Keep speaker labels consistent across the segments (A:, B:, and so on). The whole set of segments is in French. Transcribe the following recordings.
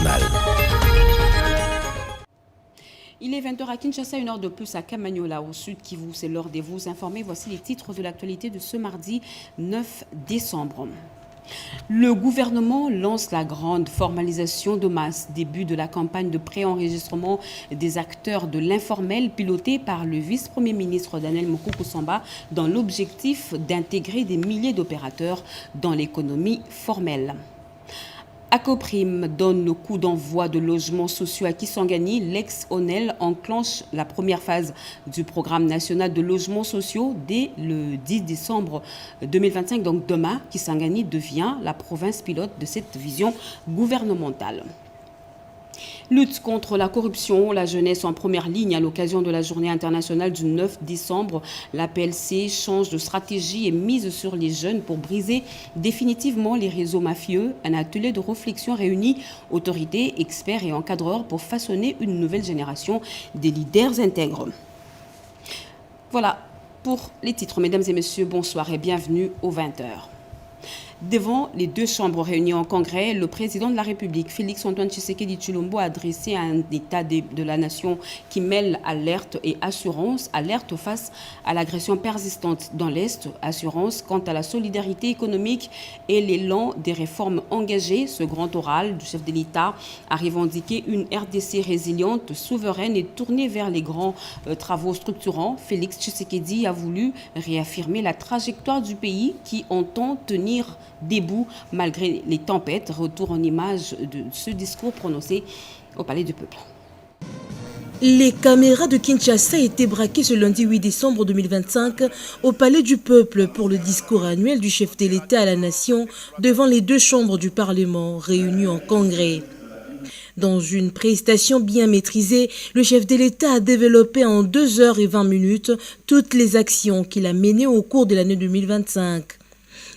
A: internationale.
B: Il est 20h à Kinshasa, une heure de plus à Kamanyola, au sud Kivu. C'est l'heure de vous informer. Voici les titres de l'actualité de ce mardi 9 décembre. Le gouvernement lance la grande formalisation de masse, début de la campagne de préenregistrement des acteurs de l'informel pilotée par le vice-premier ministre Daniel Mukoko-Samba dans l'objectif d'intégrer des milliers d'opérateurs dans l'économie formelle. Acoprime donne le coup d'envoi de logements sociaux à Kisangani. L'ex-ONEL enclenche la première phase du programme national de logements sociaux dès le 10 décembre 2025. Donc demain, Kisangani devient la province pilote de cette vision gouvernementale. Lutte contre la corruption, la jeunesse en première ligne à l'occasion de la journée internationale du 9 décembre. La PLC change de stratégie et mise sur les jeunes pour briser définitivement les réseaux mafieux. Un atelier de réflexion réunit autorités, experts et encadreurs pour façonner une nouvelle génération des leaders intègres. Voilà pour les titres. Mesdames et messieurs, bonsoir et bienvenue aux 20h. Devant les deux chambres réunies en congrès, le président de la République, Félix-Antoine Tshisekedi Tshilombo, a adressé un état de la nation qui mêle alerte et assurance. Alerte face à l'agression persistante dans l'Est, assurance quant à la solidarité économique et l'élan des réformes engagées. Ce grand oral du chef de l'État a revendiqué une RDC résiliente, souveraine et tournée vers les grands travaux structurants. Félix Tshisekedi a voulu réaffirmer la trajectoire du pays qui entend tenir debout malgré les tempêtes. Retour en image de ce discours prononcé au Palais du Peuple.
C: Les caméras de Kinshasa étaient braquées ce lundi 8 décembre 2025 au Palais du Peuple pour le discours annuel du chef de l'État à la nation devant les deux chambres du Parlement réunies en congrès. Dans une prestation bien maîtrisée, le chef de l'État a développé en 2h20 toutes les actions qu'il a menées au cours de l'année 2025.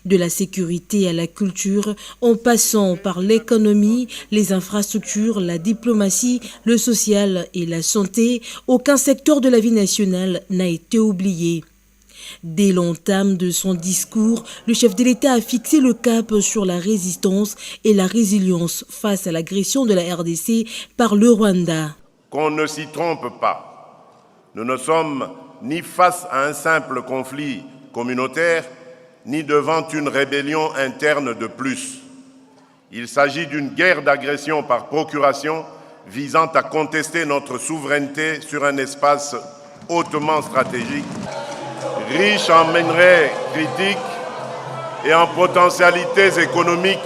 C: De la sécurité à la culture, en passant par l'économie, les infrastructures, la diplomatie, le social et la santé, aucun secteur de la vie nationale n'a été oublié. Dès l'entame de son discours, le chef de l'État a fixé le cap sur la résistance et la résilience face à l'agression de la RDC par le Rwanda.
D: Qu'on ne s'y trompe pas. Nous ne sommes ni face à un simple conflit communautaire, ni devant une rébellion interne de plus. Il s'agit d'une guerre d'agression par procuration visant à contester notre souveraineté sur un espace hautement stratégique, riche en minerais critiques et en potentialités économiques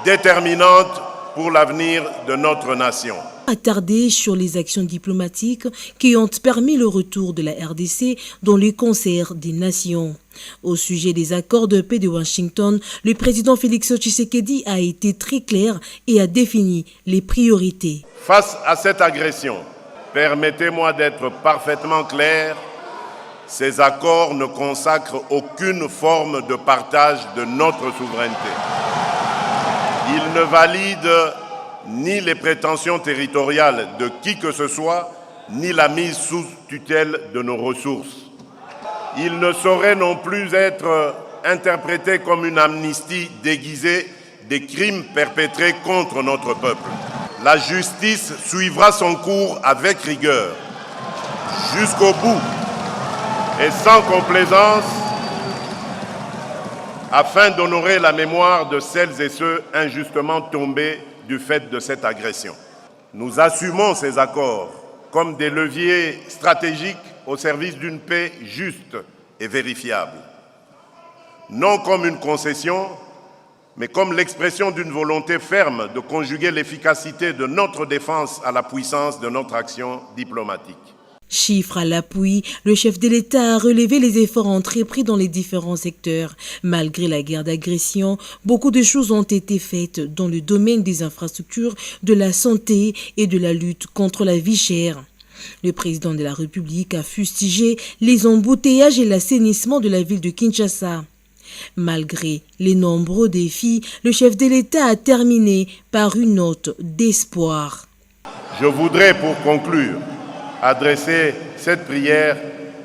D: déterminantes pour l'avenir de notre nation.
C: Attardé sur les actions diplomatiques qui ont permis le retour de la RDC dans le concert des nations. Au sujet des accords de paix de Washington, le président Félix Tshisekedi a été très clair et a défini les priorités.
D: Face à cette agression, permettez-moi d'être parfaitement clair, ces accords ne consacrent aucune forme de partage de notre souveraineté. Ils ne valident ni les prétentions territoriales de qui que ce soit, ni la mise sous tutelle de nos ressources. Il ne saurait non plus être interprété comme une amnistie déguisée des crimes perpétrés contre notre peuple. La justice suivra son cours avec rigueur, jusqu'au bout et sans complaisance, afin d'honorer la mémoire de celles et ceux injustement tombés du fait de cette agression. Nous assumons ces accords comme des leviers stratégiques au service d'une paix juste et vérifiable. Non comme une concession, mais comme l'expression d'une volonté ferme de conjuguer l'efficacité de notre défense à la puissance de notre action diplomatique.
C: Chiffre à l'appui, le chef de l'État a relevé les efforts entrepris dans les différents secteurs. Malgré la guerre d'agression, beaucoup de choses ont été faites dans le domaine des infrastructures, de la santé et de la lutte contre la vie chère. Le président de la République a fustigé les embouteillages et l'assainissement de la ville de Kinshasa. Malgré les nombreux défis, le chef de l'État a terminé par une note d'espoir.
D: Je voudrais, pour conclure, adresser cette prière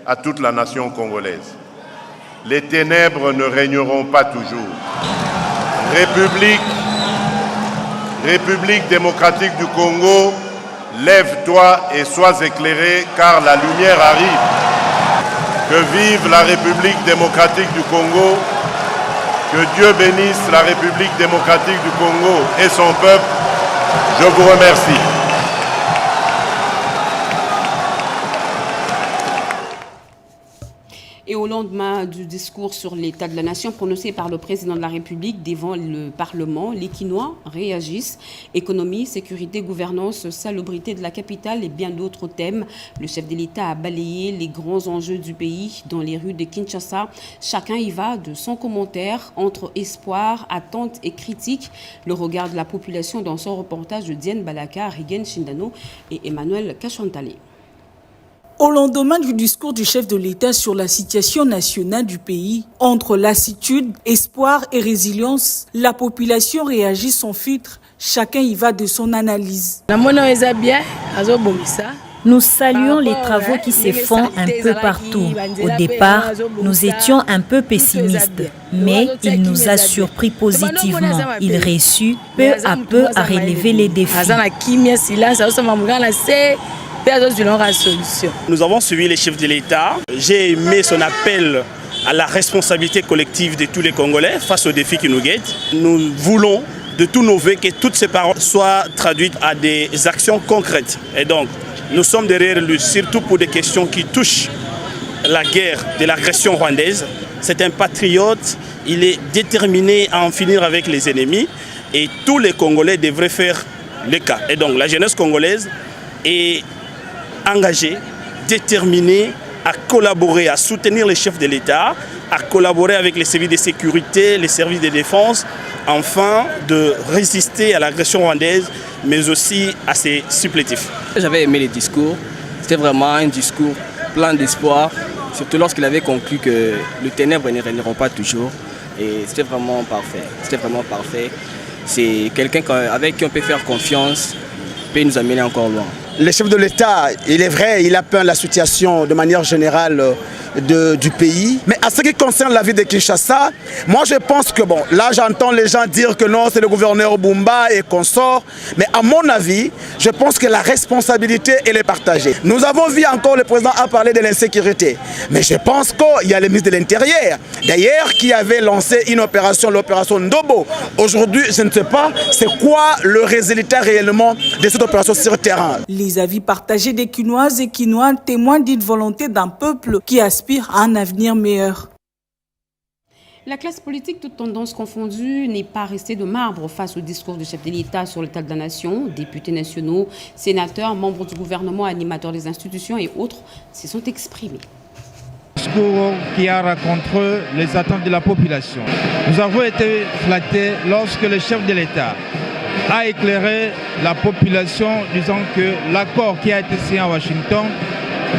D: à toute la nation congolaise. Les ténèbres ne régneront pas toujours. République République démocratique du Congo, lève-toi et sois éclairé, car la lumière arrive. Que vive la République démocratique du Congo. Que Dieu bénisse la République démocratique du Congo et son peuple. Je vous remercie.
B: Et au lendemain du discours sur l'état de la nation prononcé par le président de la République devant le Parlement, les Quinois réagissent. Économie, sécurité, gouvernance, salubrité de la capitale et bien d'autres thèmes. Le chef de l'État a balayé les grands enjeux du pays dans les rues de Kinshasa. Chacun y va de son commentaire entre espoir, attente et critique. Le regard de la population dans son reportage de Diane Balaka, Rigen Shindano et Emmanuel Kachantale.
A: Au lendemain du discours du chef de l'État sur la situation nationale du pays, entre lassitude, espoir et résilience, la population réagit sans filtre. Chacun y va de son analyse.
E: Nous saluons les travaux qui se font un peu partout. Au départ, nous étions un peu pessimistes, mais il nous a surpris positivement. Il réussit peu à peu à relever les défis.
F: Nous avons suivi les chefs de l'État. J'ai aimé son appel à la responsabilité collective de tous les Congolais face aux défis qui nous guettent. Nous voulons de tous nos vœux que toutes ces paroles soient traduites à des actions concrètes. Et donc, nous sommes derrière lui, surtout pour des questions qui touchent la guerre de l'agression rwandaise. C'est un patriote, il est déterminé à en finir avec les ennemis et tous les Congolais devraient faire le cas. Et donc, la jeunesse congolaise est engagé, déterminé à collaborer, à soutenir les chefs de l'État, à collaborer avec les services de sécurité, les services de défense, afin de résister à l'agression rwandaise, mais aussi à ses supplétifs.
G: J'avais aimé les discours, c'était vraiment un discours plein d'espoir, surtout lorsqu'il avait conclu que les ténèbres ne régneront pas toujours. Et c'était vraiment parfait, C'est quelqu'un avec qui on peut faire confiance, peut nous amener encore loin.
H: Le chef de l'État, il est vrai, il a peint la situation de manière générale du pays. Mais à ce qui concerne la ville de Kinshasa, moi je pense que bon, là j'entends les gens dire que non, c'est le gouverneur Bumba et consort. Mais à mon avis, je pense que la responsabilité, elle est partagée. Nous avons vu encore le président a parlé de l'insécurité. Mais je pense qu'il y a le ministre de l'Intérieur, d'ailleurs, qui avait lancé une opération, l'opération Ndobo. Aujourd'hui, je ne sais pas c'est quoi le résultat réellement de cette opération sur le terrain.
A: Les avis partagés des Quinoises et Quinois témoignent d'une volonté d'un peuple qui aspire à un avenir meilleur.
B: La classe politique, toute tendance confondue, n'est pas restée de marbre face au discours du chef de l'État sur l'état de la nation. Députés nationaux, sénateurs, membres du gouvernement, animateurs des institutions et autres se sont exprimés.
I: Discours qui a rencontré les attentes de la population. Nous avons été flattés lorsque le chef de l'État a éclairé la population disant que l'accord qui a été signé à Washington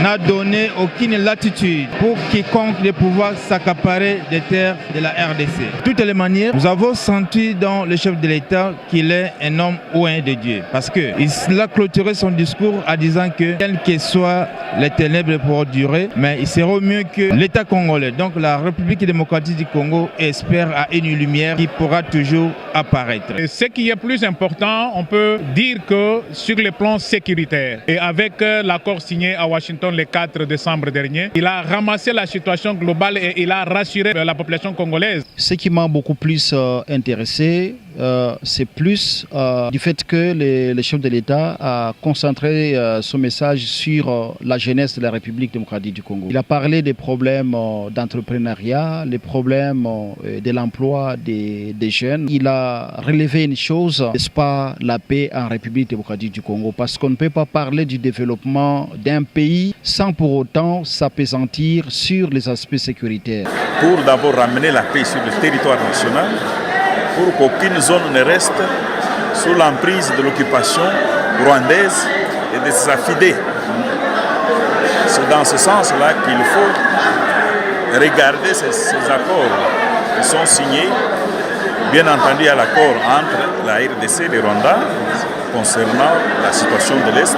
I: n'a donné aucune latitude pour quiconque de pouvoir s'accaparer des terres de la RDC. De toutes les manières, nous avons senti dans le chef de l'État qu'il est un homme oint de Dieu. Parce qu'il a clôturé son discours en disant que, quelles que soient les ténèbres pour durer, mais il sera mieux que l'État congolais, donc la République démocratique du Congo, espère à une lumière qui pourra toujours apparaître.
J: Et ce qui est plus important, on peut dire que sur le plan sécuritaire, et avec l'accord signé à Washington le 4 décembre dernier, il a ramassé la situation globale et il a rassuré la population congolaise.
K: Ce qui m'a beaucoup plus intéressé, c'est plus du fait que le chef de l'État a concentré son message sur la jeunesse de la République démocratique du Congo. Il a parlé des problèmes d'entrepreneuriat, les problèmes de l'emploi des jeunes. Il a relevé une chose, n'est-ce pas, la paix en République démocratique du Congo, parce qu'on ne peut pas parler du développement d'un pays sans pour autant s'appesantir sur les aspects sécuritaires.
L: Pour d'abord ramener la paix sur le territoire national, pour qu'aucune zone ne reste sous l'emprise de l'occupation rwandaise et de ses affidés. C'est dans ce sens-là qu'il faut regarder ces accords qui sont signés. Bien entendu, il y a l'accord entre la RDC et le Rwanda concernant la situation de l'Est.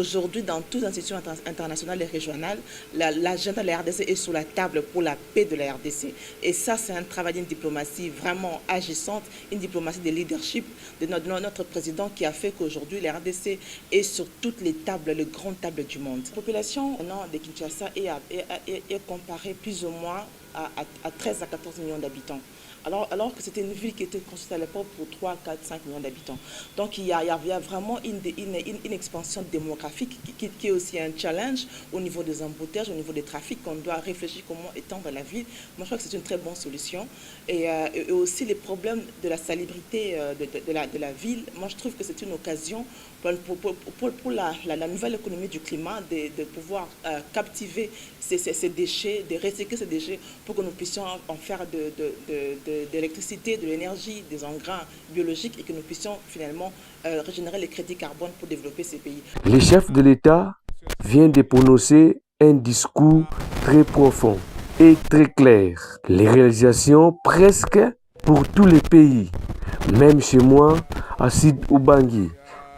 M: aujourd'hui, dans toutes les institutions internationales et régionales, l'agenda de la RDC est sur la table pour la paix de la RDC. Et ça, c'est un travail d'une diplomatie vraiment agissante, une diplomatie de leadership de notre président qui a fait qu'aujourd'hui, la RDC est sur toutes les tables, les grandes tables du monde. La population de Kinshasa est comparée plus ou moins à 13 à 14 millions d'habitants. Alors que c'était une ville qui était construite à l'époque pour 3, 4, 5 millions d'habitants. Donc il y a vraiment une expansion démographique qui est aussi un challenge au niveau des embouteillages, au niveau des trafics, qu'on doit réfléchir comment étendre la ville. Moi je crois que c'est une très bonne solution. Et aussi les problèmes de la salubrité de la ville, moi je trouve que c'est une occasion pour la nouvelle économie du climat de pouvoir captiver ces déchets, de recycler ces déchets pour que nous puissions en faire de l'électricité, de l'énergie, des engrais biologiques et que nous puissions finalement régénérer les crédits carbone pour développer ces pays.
N: Le chef de l'État vient de prononcer un discours très profond et très clair. Les réalisations presque pour tous les pays, même chez moi à Sud-Ubangi.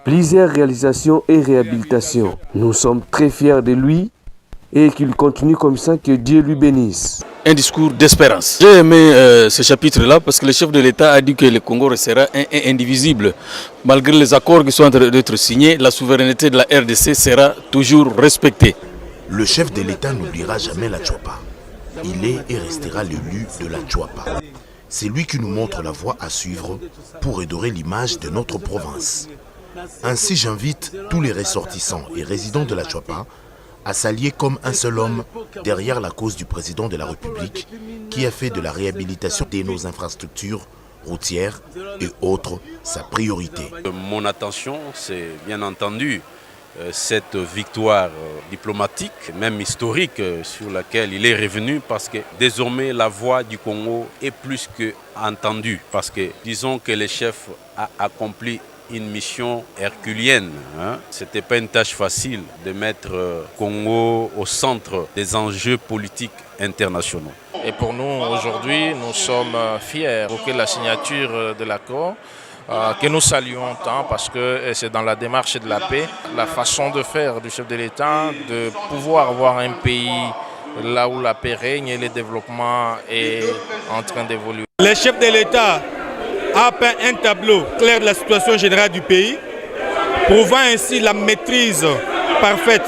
N: Plusieurs réalisations et réhabilitations. Nous sommes très fiers de lui et qu'il continue comme ça, que Dieu lui bénisse.
O: Un discours d'espérance. J'ai aimé ce chapitre-là parce que le chef de l'État a dit que le Congo restera indivisible. Malgré les accords qui sont en train d'être signés, la souveraineté de la RDC sera toujours respectée.
P: Le chef de l'État n'oubliera jamais la Tchouapa. Il est et restera l'élu de la Tchouapa. C'est lui qui nous montre la voie à suivre pour redorer l'image de notre province. Ainsi, j'invite tous les ressortissants et résidents de la Tchouapa à s'allier comme un seul homme derrière la cause du président de la République qui a fait de la réhabilitation de nos infrastructures routières et autres sa priorité.
Q: Mon attention, c'est bien entendu cette victoire diplomatique, même historique, sur laquelle il est revenu parce que désormais la voix du Congo est plus qu'entendue. Parce que disons que le chef a accompli une mission herculienne. Ce n'était pas une tâche facile de mettre Congo au centre des enjeux politiques internationaux.
R: Et pour nous, aujourd'hui, nous sommes fiers de la signature de l'accord que nous saluons tant parce que c'est dans la démarche de la paix, la façon de faire du chef de l'État, de pouvoir avoir un pays là où la paix règne et le développement est en train d'évoluer.
S: Le chef de l'État a peint un tableau clair de la situation générale du pays, prouvant ainsi la maîtrise parfaite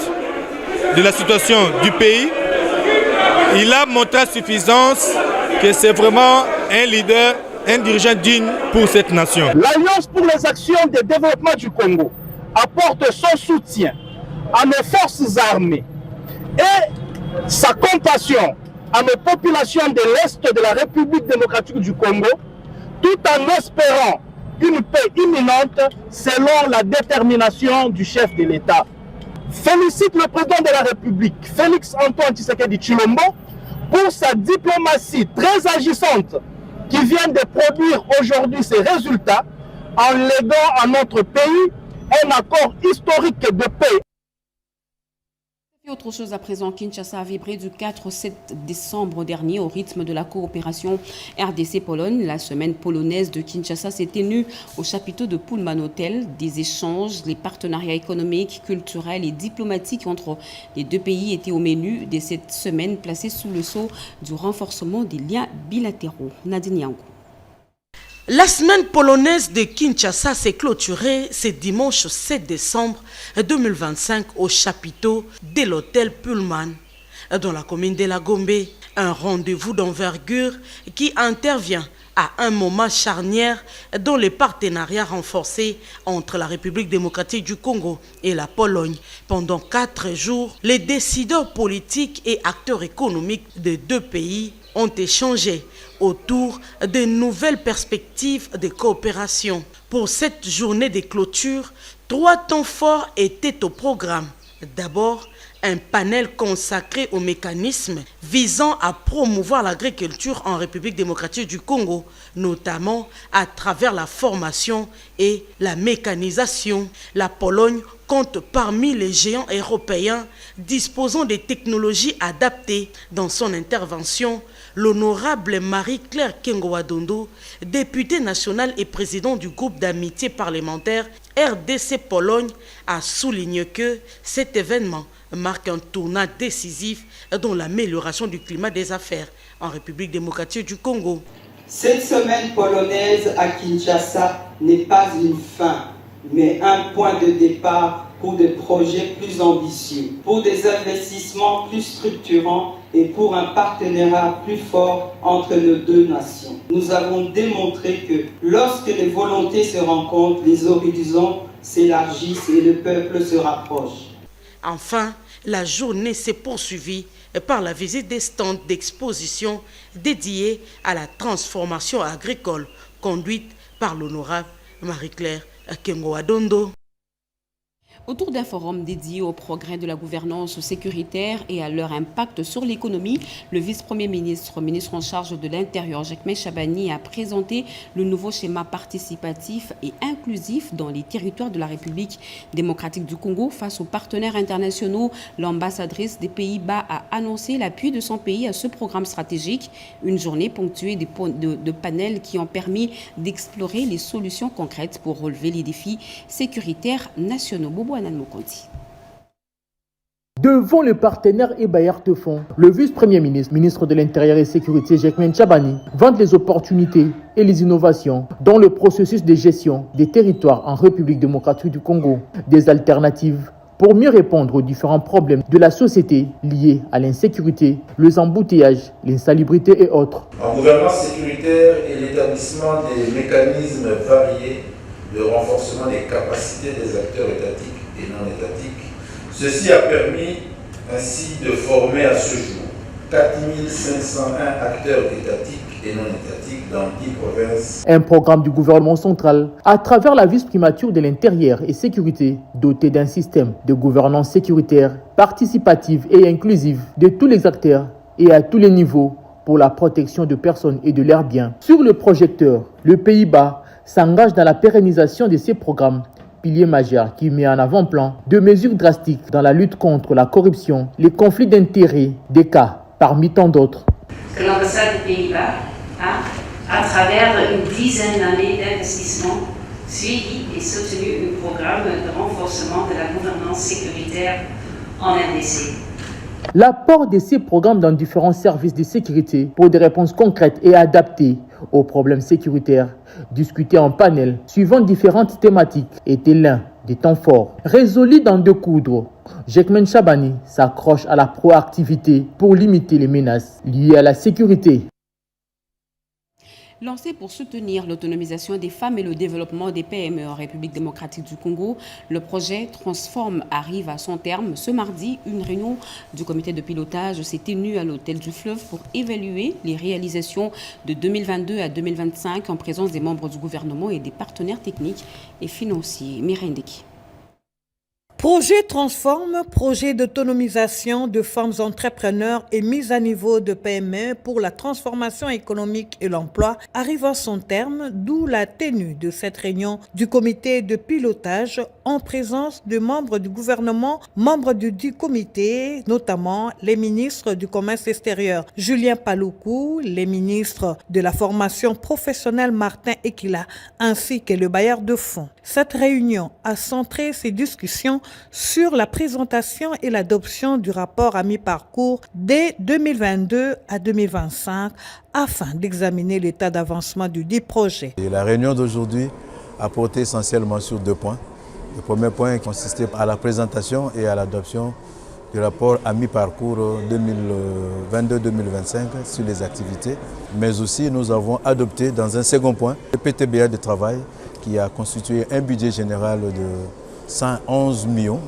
S: de la situation du pays. Il a montré à suffisance que c'est vraiment un leader, un dirigeant digne pour cette nation.
T: L'Alliance pour les actions de développement du Congo apporte son soutien à nos forces armées et sa compassion à nos populations de l'Est de la République démocratique du Congo, tout en espérant une paix imminente selon la détermination du chef de l'État. Félicite le président de la République, Félix-Antoine Tshisekedi Tshilombo, pour sa diplomatie très agissante qui vient de produire aujourd'hui ces résultats en léguant à notre pays un accord historique de paix.
B: Autre chose à présent, Kinshasa a vibré du 4 au 7 décembre dernier au rythme de la coopération RDC-Pologne. La semaine polonaise de Kinshasa s'est tenue au chapiteau de Pullman Hotel. Des échanges, les partenariats économiques, culturels et diplomatiques entre les deux pays étaient au menu de cette semaine placée sous le sceau du renforcement des liens bilatéraux. Nadine Yango.
C: La semaine polonaise de Kinshasa s'est clôturée ce dimanche 7 décembre 2025 au chapiteau de l'hôtel Pullman dans la commune de la Gombe. Un rendez-vous d'envergure qui intervient à un moment charnière dans les partenariats renforcés entre la République démocratique du Congo et la Pologne. Pendant 4 jours, les décideurs politiques et acteurs économiques des deux pays ont échangé autour de nouvelles perspectives de coopération. Pour cette journée de clôture, 3 temps forts étaient au programme. D'abord, un panel consacré aux mécanismes visant à promouvoir l'agriculture en République démocratique du Congo, notamment à travers la formation et la mécanisation. La Pologne compte parmi les géants européens disposant des technologies adaptées. Dans son intervention, l'honorable Marie-Claire Kengoadondo, députée nationale et président du groupe d'amitié parlementaire RDC-Pologne, a souligné que cet événement marque un tournant décisif dans l'amélioration du climat des affaires en République démocratique du Congo.
U: Cette semaine polonaise à Kinshasa n'est pas une fin, mais un point de départ pour des projets plus ambitieux, pour des investissements plus structurants et pour un partenariat plus fort entre nos deux nations. Nous avons démontré que lorsque les volontés se rencontrent, les horizons s'élargissent et le peuple se rapproche.
C: Enfin, la journée s'est poursuivie par la visite des stands d'exposition dédiés à la transformation agricole conduite par l'honorable Marie-Claire Kengoadondo.
B: Autour d'un forum dédié au progrès de la gouvernance sécuritaire et à leur impact sur l'économie, le vice-premier ministre, ministre en charge de l'Intérieur, Jacquemain Chabani, a présenté le nouveau schéma participatif et inclusif dans les territoires de la République démocratique du Congo face aux partenaires internationaux. L'ambassadrice des Pays-Bas a annoncé l'appui de son pays à ce programme stratégique. Une journée ponctuée de panels qui ont permis d'explorer les solutions concrètes pour relever les défis sécuritaires nationaux.
V: Devant le partenaire et bailleur de fonds, le vice-premier ministre, ministre de l'Intérieur et Sécurité, Jacquemain Chabani, vante les opportunités et les innovations dans le processus de gestion des territoires en République démocratique du Congo. Des alternatives pour mieux répondre aux différents problèmes de la société liés à l'insécurité, les embouteillages, l'insalubrité et autres.
W: En gouvernance sécuritaire et l'établissement des mécanismes variés de renforcement des capacités des acteurs étatiques et non étatiques. Ceci a permis ainsi de former à ce jour 4501 acteurs étatiques et non étatiques dans 10 provinces.
V: Un programme du gouvernement central à travers la vice-primature de l'Intérieur et Sécurité doté d'un système de gouvernance sécuritaire, participative et inclusive de tous les acteurs et à tous les niveaux pour la protection de personnes et de leurs biens. Sur le projecteur, le Pays-Bas s'engage dans la pérennisation de ces programmes, pilier majeur qui met en avant-plan de mesures drastiques dans la lutte contre la corruption, les conflits d'intérêts, des cas parmi tant d'autres.
X: Que l'ambassade des Pays-Bas a, à travers une dizaine d'années d'investissement, suivi et soutenu un programme de renforcement de la gouvernance sécuritaire en RDC.
V: L'apport de ces programmes dans différents services de sécurité pour des réponses concrètes et adaptées aux problèmes sécuritaires, discutés en panel suivant différentes thématiques, était l'un des temps forts. Résolu d'en découdre, Jacquemain Chabani s'accroche à la proactivité pour limiter les menaces liées à la sécurité.
B: Lancé pour soutenir l'autonomisation des femmes et le développement des PME en République démocratique du Congo, le projet Transform arrive à son terme. Ce mardi, une réunion du comité de pilotage s'est tenue à l'hôtel du Fleuve pour évaluer les réalisations de 2022 à 2025 en présence des membres du gouvernement et des partenaires techniques et financiers. Mireille Ndeki.
Y: Projet Transform, projet d'autonomisation de femmes entrepreneurs et mise à niveau de PME pour la transformation économique et l'emploi, arrive à son terme, d'où la tenue de cette réunion du comité de pilotage en présence de membres du gouvernement, membres du comité, notamment les ministres du commerce extérieur, Julien Paluku, les ministres de la formation professionnelle, Martin Ekila, ainsi que le bailleur de fonds. Cette réunion a centré ses discussions sur la présentation et l'adoption du rapport à mi-parcours dès 2022 à 2025 afin d'examiner l'état d'avancement du dit projet.
Z: Et la réunion d'aujourd'hui a porté essentiellement sur 2 points. Le premier point consistait à la présentation et à l'adoption du rapport à mi-parcours 2022-2025 sur les activités. Mais aussi nous avons adopté dans un second point le PTBA de travail qui a constitué un budget général de 111 millions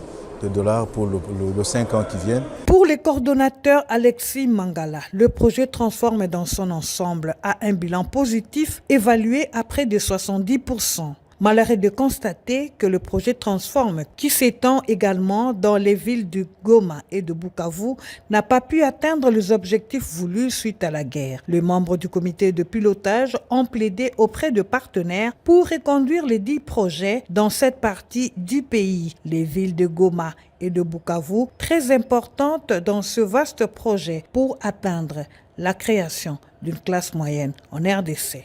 Z: de dollars pour les 5 ans qui viennent.
Y: Pour les coordonnateurs Alexis Mangala, le projet Transform dans son ensemble a un bilan positif évalué à près de 70%. Malheur est de constater que le projet Transforme, qui s'étend également dans les villes de Goma et de Bukavu, n'a pas pu atteindre les objectifs voulus suite à la guerre. Les membres du comité de pilotage ont plaidé auprès de partenaires pour reconduire les 10 projets dans cette partie du pays. Les villes de Goma et de Bukavu, très importantes dans ce vaste projet pour atteindre la création d'une classe moyenne en RDC.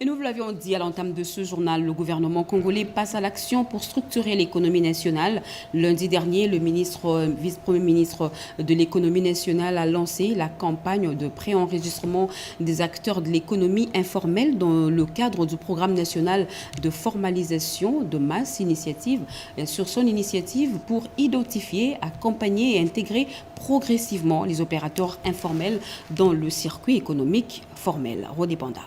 B: Et nous vous l'avions dit à l'entame de ce journal, le gouvernement congolais passe à l'action pour structurer l'économie nationale. Lundi dernier, le vice-premier ministre de l'économie nationale a lancé la campagne de préenregistrement des acteurs de l'économie informelle dans le cadre du programme national de formalisation de masse initiative. Sur son initiative pour identifier, accompagner et intégrer progressivement les opérateurs informels dans le circuit économique formel. Rodi Banda.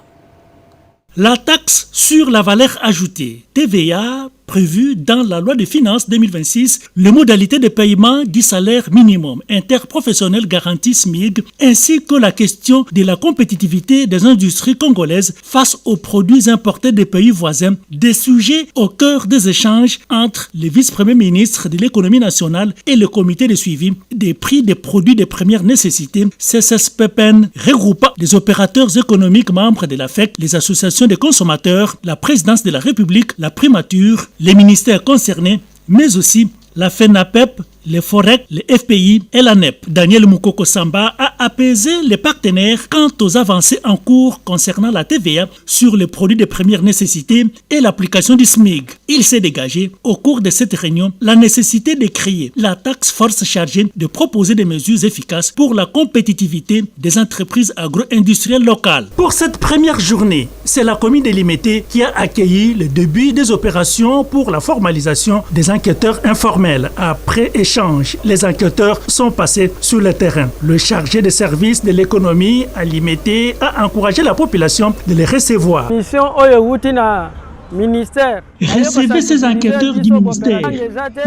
A: La taxe sur la valeur ajoutée, TVA, prévue dans la loi de finances 2026, les modalités de paiement du salaire minimum interprofessionnel garanti SMIG, ainsi que la question de la compétitivité des industries congolaises face aux produits importés des pays voisins, des sujets au cœur des échanges entre le vice-premier ministre de l'économie nationale et le comité de suivi des prix des produits de première nécessité, CSSPPN, regroupant les opérateurs économiques membres de la FEC, les associations de consommateurs, la présidence de la République, la primature, les ministères concernés, mais aussi la FENAPEP, les FOREC, les FPI et la NEP. Daniel Moukoko Samba a apaisé les partenaires quant aux avancées en cours concernant la TVA sur les produits de première nécessité et l'application du SMIG. Il s'est dégagé au cours de cette réunion la nécessité de créer la task force chargée de proposer des mesures efficaces pour la compétitivité des entreprises agro-industrielles locales. Pour cette première journée, c'est la commune de Limete qui a accueilli le début des opérations pour la formalisation des enquêteurs informels. Après échange, les enquêteurs sont passés sur le terrain. Le chargé de service de l'économie à Limete a encouragé la population de les recevoir. Recevez ces enquêteurs du ministère.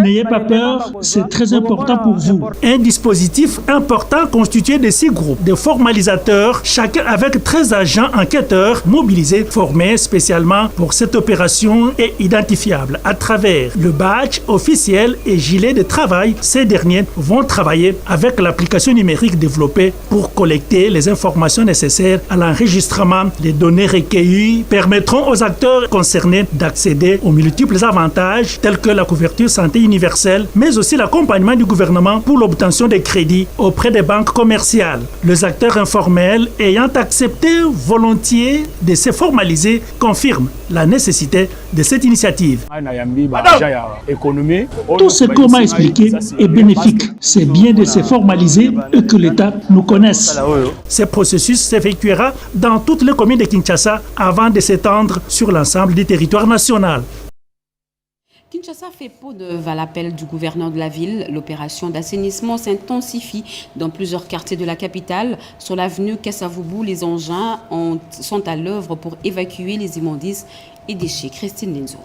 A: N'ayez pas peur, c'est très important pour vous. Un dispositif important constitué de 6 groupes de formalisateurs, chacun avec 13 agents enquêteurs mobilisés, formés spécialement pour cette opération et identifiables à travers le badge officiel et gilet de travail. Ces derniers vont travailler avec l'application numérique développée pour collecter les informations nécessaires à l'enregistrement. Les données recueillies permettront aux acteurs concernés d'accéder aux multiples avantages tels que la couverture santé universelle, mais aussi l'accompagnement du gouvernement pour l'obtention des crédits auprès des banques commerciales. Les acteurs informels ayant accepté volontiers de se formaliser confirment la nécessité de cette initiative. Tout ce qu'on m'a expliqué est bénéfique. C'est bien de se formaliser et que l'État nous connaisse. Ce processus s'effectuera dans toutes les communes de Kinshasa avant de s'étendre sur l'ensemble du territoire national.
B: Kinshasa fait peau neuve à l'appel du gouverneur de la ville. L'opération d'assainissement s'intensifie dans plusieurs quartiers de la capitale. Sur l'avenue Kasavubu, les engins sont à l'œuvre pour évacuer les immondices et déchets. Christine Lenzo.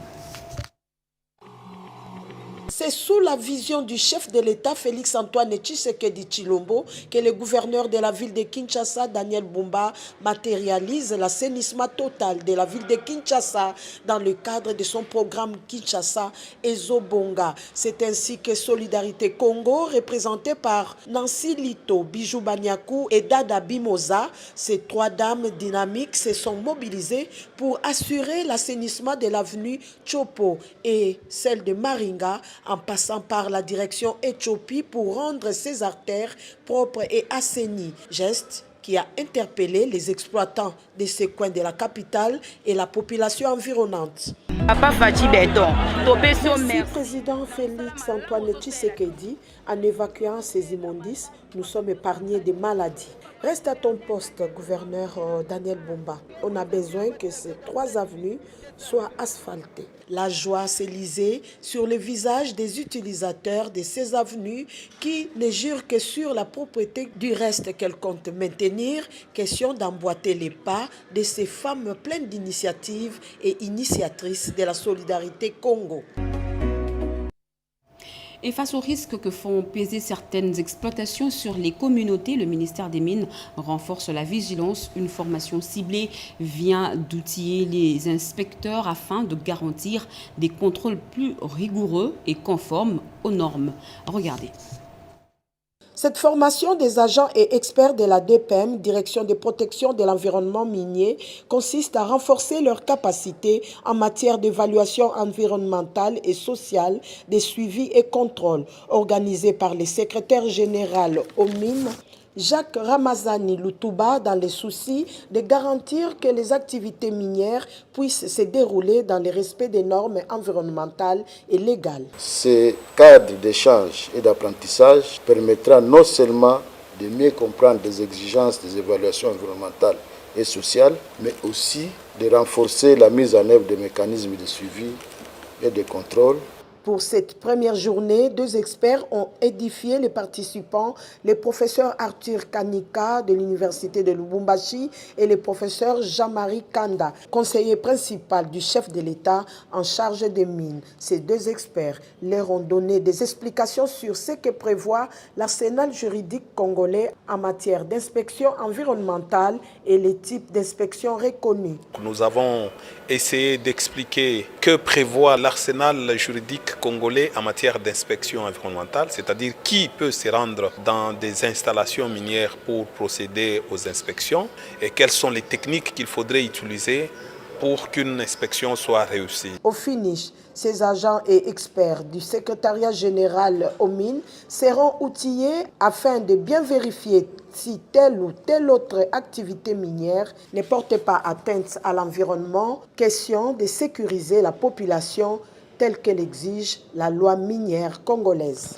D: C'est sous la vision du chef de l'État, Félix-Antoine Tshisekedi Tshilombo, que le gouverneur de la ville de Kinshasa, Daniel Bumba, matérialise l'assainissement total de la ville de Kinshasa dans le cadre de son programme Kinshasa Ezobonga. C'est ainsi que Solidarité Congo, représentée par Nancy Lito, Bijou Banyakou et Dada Bimoza, ces 3 dames dynamiques se sont mobilisées pour assurer l'assainissement de l'avenue Chopo et celle de Maringa, en passant par la direction Éthiopie pour rendre ces artères propres et assainies. Geste qui a interpellé les exploitants de ces coins de la capitale et la population environnante. Merci, président Félix-Antoine Tshisekedi. En évacuant ces immondices, nous sommes épargnés des maladies. Reste à ton poste, gouverneur Daniel Bumba. On a besoin que ces 3 avenues soient asphaltées. La joie s'est lisée sur le visage des utilisateurs de ces avenues qui ne jurent que sur la propreté du reste qu'elles comptent maintenir. Question d'emboîter les pas de ces femmes pleines d'initiatives et initiatrices de la solidarité Congo.
B: Et face aux risques que font peser certaines exploitations sur les communautés, le ministère des Mines renforce la vigilance. Une formation ciblée vient d'outiller les inspecteurs afin de garantir des contrôles plus rigoureux et conformes aux normes. Regardez.
D: Cette formation des agents et experts de la DPM, Direction de protection de l'environnement minier, consiste à renforcer leurs capacités en matière d'évaluation environnementale et sociale, des suivis et contrôles, organisés par le secrétaire général aux mines, Jacques Ramazani Lutuba, dans le souci de garantir que les activités minières puissent se dérouler dans le respect des normes environnementales et légales.
E: Ce cadre d'échange et d'apprentissage permettra non seulement de mieux comprendre les exigences des évaluations environnementales et sociales, mais aussi de renforcer la mise en œuvre des mécanismes de suivi et de contrôle.
D: Pour cette première journée, 2 experts ont édifié les participants, le professeur Arthur Kanika de l'Université de Lubumbashi et le professeur Jean-Marie Kanda, conseiller principal du chef de l'État en charge des mines. Ces 2 experts leur ont donné des explications sur ce que prévoit l'arsenal juridique congolais en matière d'inspection environnementale et les types d'inspection reconnus.
F: Nous avons essayé d'expliquer que prévoit l'arsenal juridique congolais en matière d'inspection environnementale, c'est-à-dire qui peut se rendre dans des installations minières pour procéder aux inspections et quelles sont les techniques qu'il faudrait utiliser pour qu'une inspection soit réussie.
D: Au finish, ces agents et experts du secrétariat général aux mines seront outillés afin de bien vérifier si telle ou telle autre activité minière ne porte pas atteinte à l'environnement. Question de sécuriser la population telle qu'elle exige la loi minière congolaise.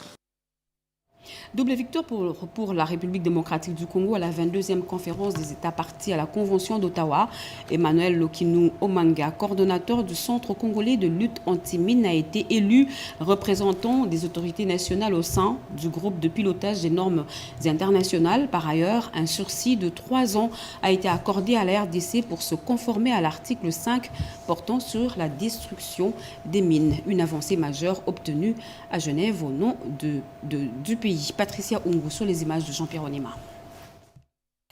B: Double victoire pour la République démocratique du Congo à la 22e conférence des États partis à la Convention d'Ottawa. Emmanuel Lokinu Omanga, coordonnateur du Centre congolais de lutte anti-mine, a été élu représentant des autorités nationales au sein du groupe de pilotage des normes internationales. Par ailleurs, un sursis de 3 ans a été accordé à la RDC pour se conformer à l'article 5 portant sur la destruction des mines. Une avancée majeure obtenue à Genève au nom du pays. Patricia Ungu sur les images de Jean-Pierre Onima.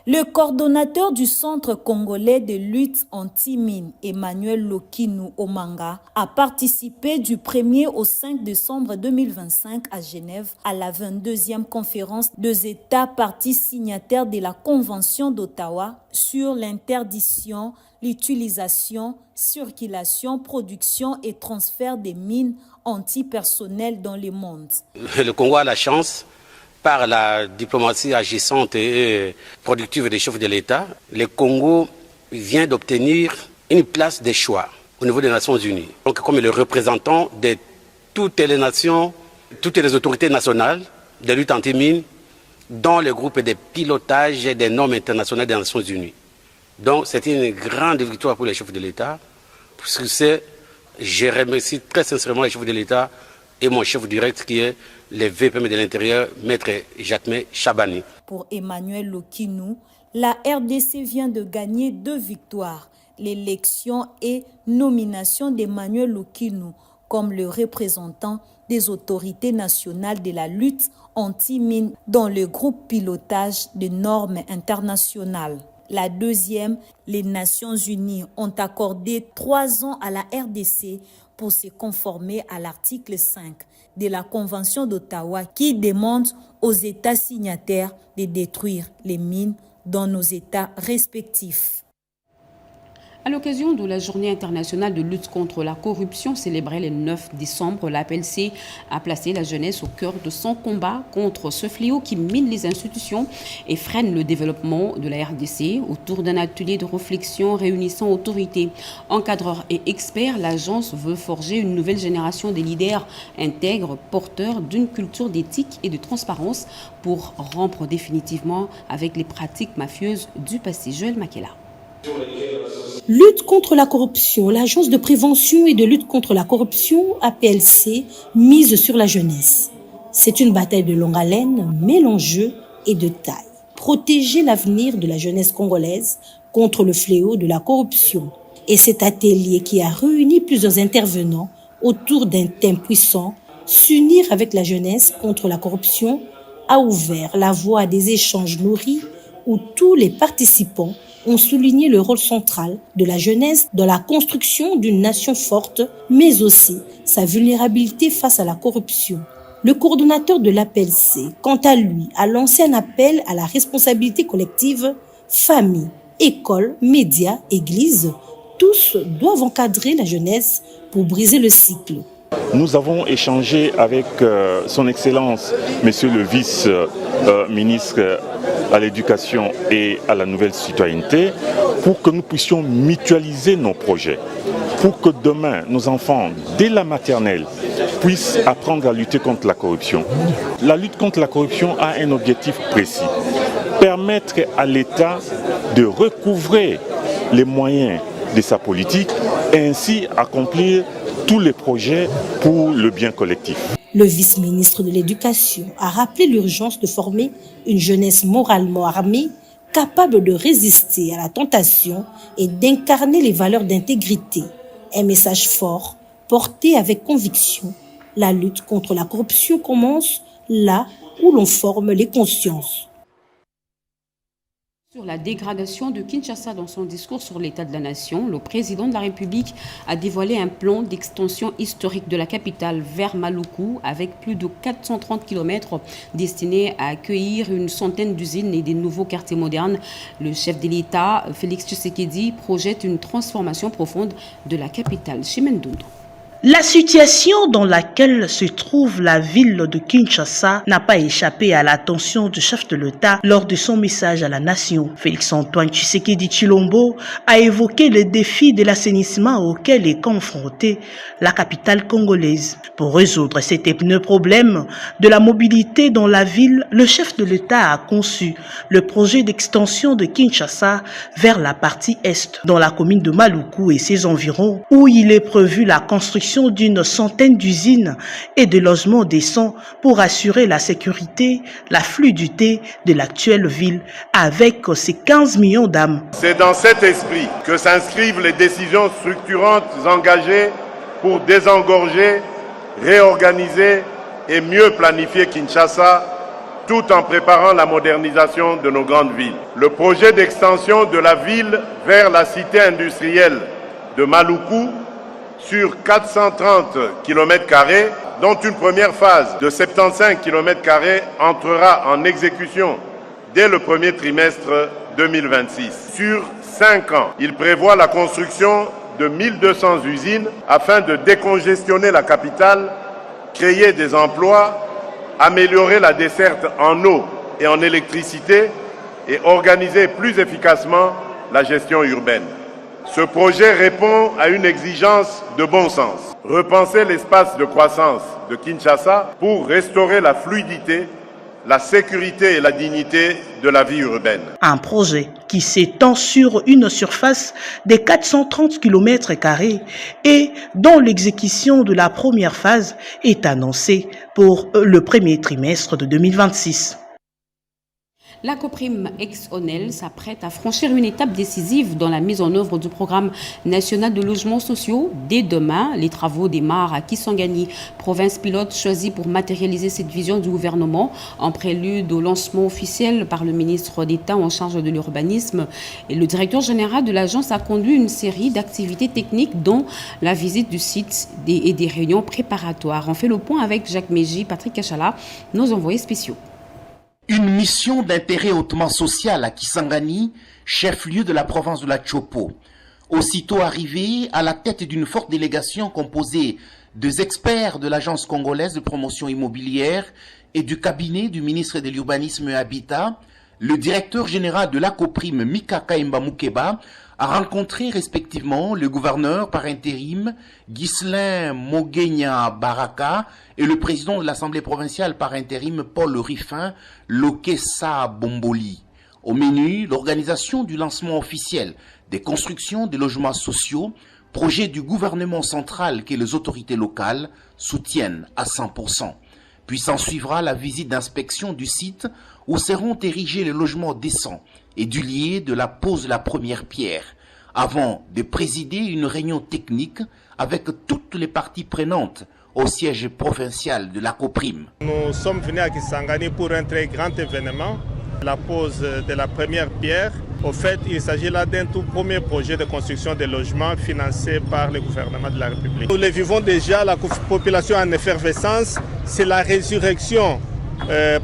G: Le coordonnateur du Centre congolais de lutte anti-mine, Emmanuel Lokinu Omanga, a participé du 1er au 5 décembre 2025 à Genève à la 22e conférence des États partis signataires de la Convention d'Ottawa sur l'interdiction, l'utilisation, circulation, production et transfert des mines antipersonnelles dans le monde.
H: Le Congo a la chance, par la diplomatie agissante et productive des chefs de l'État, le Congo vient d'obtenir une place de choix au niveau des Nations Unies. Donc, comme le représentant de toutes les nations, toutes les autorités nationales de lutte anti-mine, dans le groupe de pilotage des normes internationales des Nations Unies. Donc, c'est une grande victoire pour les chefs de l'État, puisque je remercie très sincèrement les chefs de l'État et mon chef direct qui est le VPM de l'Intérieur, Maître Jacquemain Chabani.
G: Pour Emmanuel Lokinu, la RDC vient de gagner 2 victoires, l'élection et nomination d'Emmanuel Lokinu comme le représentant des autorités nationales de la lutte anti-mine dans le groupe pilotage des normes internationales. La deuxième, les Nations Unies ont accordé 3 ans à la RDC pour se conformer à l'article 5 de la Convention d'Ottawa qui demande aux États signataires de détruire les mines dans nos États respectifs.
B: À l'occasion de la Journée internationale de lutte contre la corruption célébrée le 9 décembre, l'APLC a placé la jeunesse au cœur de son combat contre ce fléau qui mine les institutions et freine le développement de la RDC. Autour d'un atelier de réflexion réunissant autorités, encadreurs et experts, l'agence veut forger une nouvelle génération de leaders intègres, porteurs d'une culture d'éthique et de transparence pour rompre définitivement avec les pratiques mafieuses du passé. Joël Makela.
I: Lutte contre la corruption, l'agence de prévention et de lutte contre la corruption, APLC, mise sur la jeunesse. C'est une bataille de longue haleine, mais l'enjeu est de taille. Protéger l'avenir de la jeunesse congolaise contre le fléau de la corruption. Et cet atelier qui a réuni plusieurs intervenants autour d'un thème puissant, S'unir avec la jeunesse contre la corruption a ouvert la voie à des échanges nourris où tous les participants ont souligné le rôle central de la jeunesse dans la construction d'une nation forte, mais aussi sa vulnérabilité face à la corruption. Le coordonnateur de l'APLC, quant à lui, a lancé un appel à la responsabilité collective, famille, école, médias, église. Tous doivent encadrer la jeunesse pour briser le cycle.
J: Nous avons échangé avec son Excellence, Monsieur le vice-ministre à l'éducation et à la nouvelle citoyenneté, pour que nous puissions mutualiser nos projets, pour que demain, nos enfants, dès la maternelle, puissent apprendre à lutter contre la corruption. La lutte contre la corruption a un objectif précis, permettre à l'État de recouvrer les moyens de sa politique et ainsi accomplir tous les projets pour le bien collectif.
I: Le vice-ministre de l'Éducation a rappelé l'urgence de former une jeunesse moralement armée, capable de résister à la tentation et d'incarner les valeurs d'intégrité. Un message fort, porté avec conviction. La lutte contre la corruption commence là où l'on forme les consciences.
B: Sur la dégradation de Kinshasa dans son discours sur l'état de la nation, le président de la République a dévoilé un plan d'extension historique de la capitale vers Maluku avec plus de 430 km destinés à accueillir une centaine d'usines et des nouveaux quartiers modernes. Le chef de l'État, Félix Tshisekedi, projette une transformation profonde de la capitale. Chimendondo.
K: La situation dans laquelle se trouve la ville de Kinshasa n'a pas échappé à l'attention du chef de l'État lors de son message à la nation. Félix-Antoine Tshisekedi Tshilombo a évoqué les défis de l'assainissement auxquels est confrontée la capitale congolaise. Pour résoudre cet épineux problème de la mobilité dans la ville, le chef de l'État a conçu le projet d'extension de Kinshasa vers la partie est, dans la commune de Maluku et ses environs, où il est prévu la construction d'une centaine d'usines et de logements décents pour assurer la sécurité, la fluidité de l'actuelle ville avec ses 15 millions d'âmes.
L: C'est dans cet esprit que s'inscrivent les décisions structurantes engagées pour désengorger, réorganiser et mieux planifier Kinshasa tout en préparant la modernisation de nos grandes villes. Le projet d'extension de la ville vers la cité industrielle de Maluku sur 430 km², dont une première phase de 75 km² entrera en exécution dès le premier trimestre 2026. Sur 5 ans, il prévoit la construction de 1200 usines afin de décongestionner la capitale, créer des emplois, améliorer la desserte en eau et en électricité et organiser plus efficacement la gestion urbaine. Ce projet répond à une exigence de bon sens. Repenser l'espace de croissance de Kinshasa pour restaurer la fluidité, la sécurité et la dignité de la vie urbaine.
K: Un projet qui s'étend sur une surface de 430 km² et dont l'exécution de la première phase est annoncée pour le premier trimestre de 2026.
B: La Coprime ex-ONEL s'apprête à franchir une étape décisive dans la mise en œuvre du programme national de logements sociaux. Dès demain, les travaux démarrent à Kisangani, province pilote choisie pour matérialiser cette vision du gouvernement, en prélude au lancement officiel par le ministre d'État en charge de l'urbanisme. Et le directeur général de l'agence a conduit une série d'activités techniques, dont la visite du site et des réunions préparatoires. On fait le point avec Jacques Méji, Patrick Kachala, nos envoyés spéciaux.
M: Une mission d'intérêt hautement social à Kisangani, chef-lieu de la province de la Tchopo. Aussitôt arrivé à la tête d'une forte délégation composée des experts de l'Agence congolaise de promotion immobilière et du cabinet du ministre de l'Urbanisme et Habitat, le directeur général de la Coprime, Mika Kaimba Mukeba, a rencontré respectivement le gouverneur par intérim, Ghislain Mogenya Baraka, et le président de l'Assemblée provinciale par intérim, Paul Riffin Lokessa Bomboli. Au menu, l'organisation du lancement officiel des constructions de logements sociaux, projet du gouvernement central que les autorités locales soutiennent à 100%. Puis s'en suivra la visite d'inspection du site où seront érigés les logements décents et du lieu de la pose de la première pierre, avant de présider une réunion technique avec toutes les parties prenantes au siège provincial de la COPRIM.
N: Nous sommes venus à Kisangani pour un très grand événement, la pose de la première pierre. Au fait, il s'agit là d'un tout premier projet de construction de logements financé par le gouvernement de la République. Nous le vivons déjà, la population en effervescence, c'est la résurrection.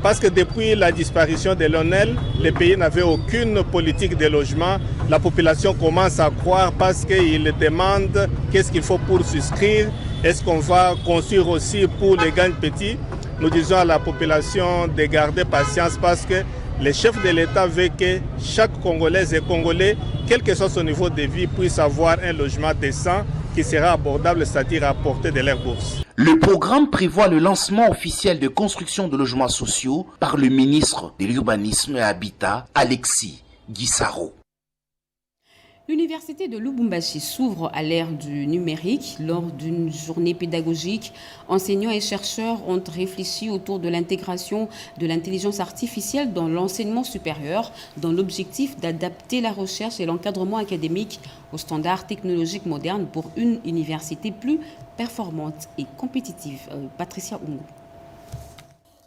N: Parce que depuis la disparition de l'ONEL, le pays n'avait aucune politique de logement. La population commence à croire parce qu'ils demandent qu'est-ce qu'il faut pour souscrire. Est-ce qu'on va construire aussi pour les gagnes petits? Nous disons à la population de garder patience parce que le chef de l'État veut que chaque Congolaise et Congolais, quel que soit son niveau de vie, puisse avoir un logement décent qui sera abordable, c'est-à-dire à portée de leur bourse.
M: Le programme prévoit le lancement officiel de construction de logements sociaux par le ministre de l'Urbanisme et Habitat, Alexis Guissaro.
B: L'université de Lubumbashi s'ouvre à l'ère du numérique. Lors d'une journée pédagogique, enseignants et chercheurs ont réfléchi autour de l'intégration de l'intelligence artificielle dans l'enseignement supérieur, dans l'objectif d'adapter la recherche et l'encadrement académique aux standards technologiques modernes pour une université plus performante et compétitive. Patricia Ungu.